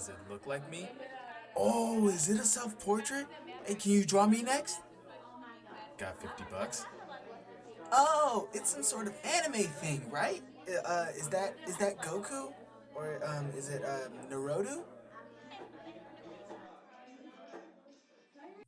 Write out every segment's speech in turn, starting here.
Does it look like me? Oh, is it a self-portrait? Hey, can you draw me next? Got 50 bucks? Oh, it's some sort of anime thing, right? Is that Goku? Or is it Naruto?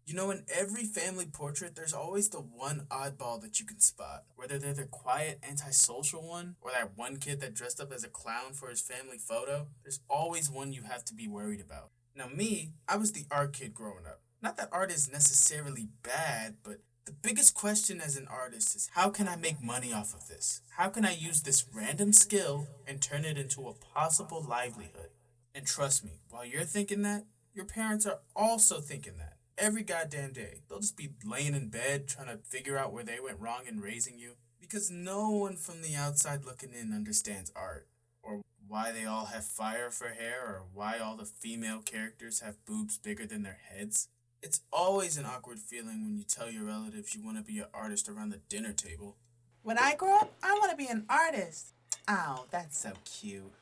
You know, in every family portrait, there's always the one oddball that you can spot. Whether they're the quiet, antisocial one, or that one kid that dressed up as a clown for his family photo, there's always one you have to be worried about. Now me, I was the art kid growing up. Not that art is necessarily bad, but the biggest question as an artist is how can I make money off of this? How can I use this random skill and turn it into a possible livelihood? And trust me, while you're thinking that, your parents are also thinking that. Every goddamn day. They'll just be laying in bed trying to figure out where they went wrong in raising you. Because no one from the outside looking in understands art. Or why they all have fire for hair, or why all the female characters have boobs bigger than their heads. It's always an awkward feeling when you tell your relatives you want to be an artist around the dinner table. When I grow up, I want to be an artist. Oh, that's so cute.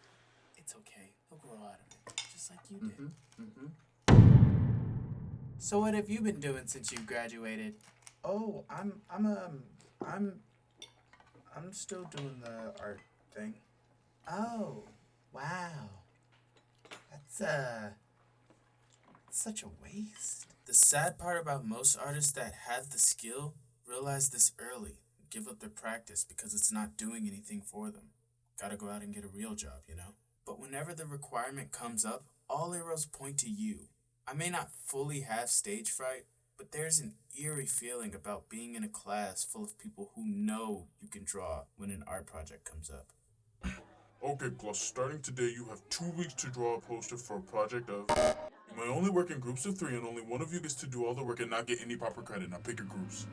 It's okay. He'll grow out of it, just like you did. So what have you been doing since you graduated? Oh, I'm still doing the art thing. Oh, wow. That's such a waste. The sad part about most artists that have the skill realize this early and give up their practice because it's not doing anything for them. Gotta go out and get a real job, you know? But whenever the requirement comes up, all arrows point to you. I may not fully have stage fright, but there's an eerie feeling about being in a class full of people who know you can draw when an art project comes up. Okay, class, starting today, you have 2 weeks to draw a poster for a project of. You may only work in groups of 3, and only one of you gets to do all the work and not get any proper credit. Now pick your groups.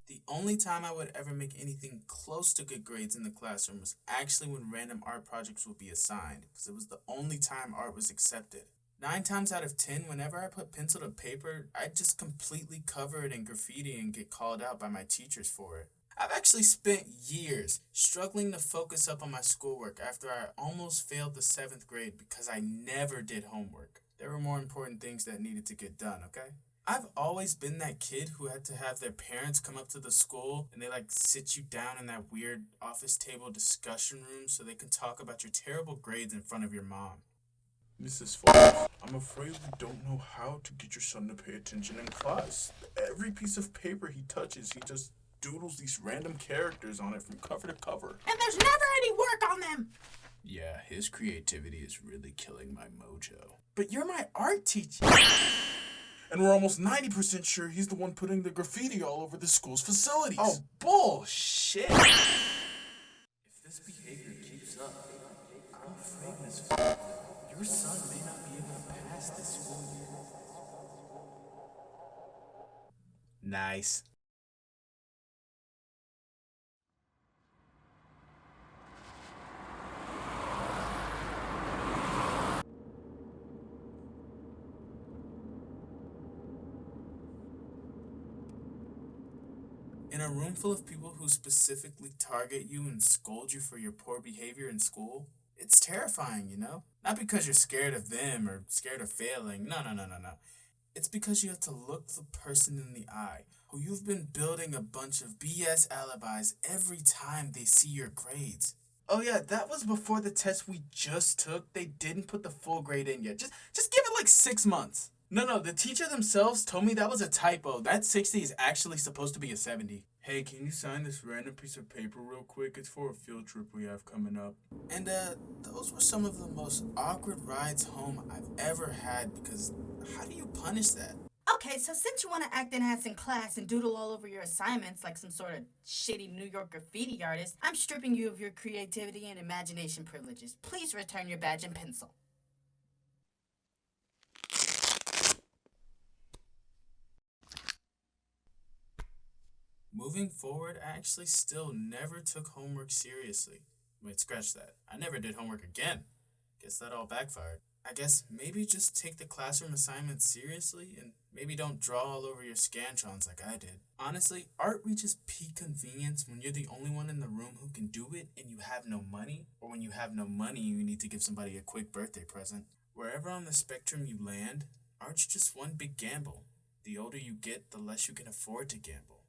The only time I would ever make anything close to good grades in the classroom was actually when random art projects would be assigned, because it was the only time art was accepted. 9 times out of 10, whenever I put pencil to paper, I'd just completely cover it in graffiti and get called out by my teachers for it. I've actually spent years struggling to focus up on my schoolwork after I almost failed the 7th grade because I never did homework. There were more important things that needed to get done, okay? I've always been that kid who had to have their parents come up to the school and they sit you down in that weird office table discussion room so they can talk about your terrible grades in front of your mom. Mrs. Fox, I'm afraid we don't know how to get your son to pay attention in class. Every piece of paper he touches, he just doodles these random characters on it from cover to cover. And there's never any work on them! Yeah, his creativity is really killing my mojo. But you're my art teacher! And we're almost 90% sure he's the one putting the graffiti all over the school's facilities. Oh, bullshit! If this behavior keeps up, I'm afraid, Miss F, your son may not be able to pass this school year. Nice. In a room full of people who specifically target you and scold you for your poor behavior in school, it's terrifying, you know? Not because you're scared of them or scared of failing. No. It's because you have to look the person in the eye who you've been building a bunch of BS alibis every time they see your grades. Oh yeah, that was before the test we just took. They didn't put the full grade in yet. Just give it 6 months. No, the teacher themselves told me that was a typo. That 60 is actually supposed to be a 70. Hey, can you sign this random piece of paper real quick? It's for a field trip we have coming up. And those were some of the most awkward rides home I've ever had because how do you punish that? Okay, so since you want to act an ass in class and doodle all over your assignments like some sort of shitty New York graffiti artist, I'm stripping you of your creativity and imagination privileges. Please return your badge and pencil. Moving forward, I actually still never took homework seriously. Wait, scratch that. I never did homework again. Guess that all backfired. I guess maybe just take the classroom assignments seriously and maybe don't draw all over your Scantrons like I did. Honestly, art reaches peak convenience when you're the only one in the room who can do it and you have no money, or when you have no money you need to give somebody a quick birthday present. Wherever on the spectrum you land, art's just one big gamble. The older you get, the less you can afford to gamble.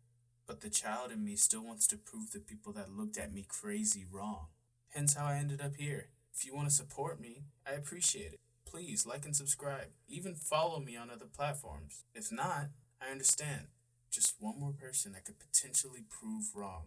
But the child in me still wants to prove the people that looked at me crazy wrong. Hence how I ended up here. If you want to support me, I appreciate it. Please like and subscribe. Even follow me on other platforms. If not, I understand. Just one more person I could potentially prove wrong.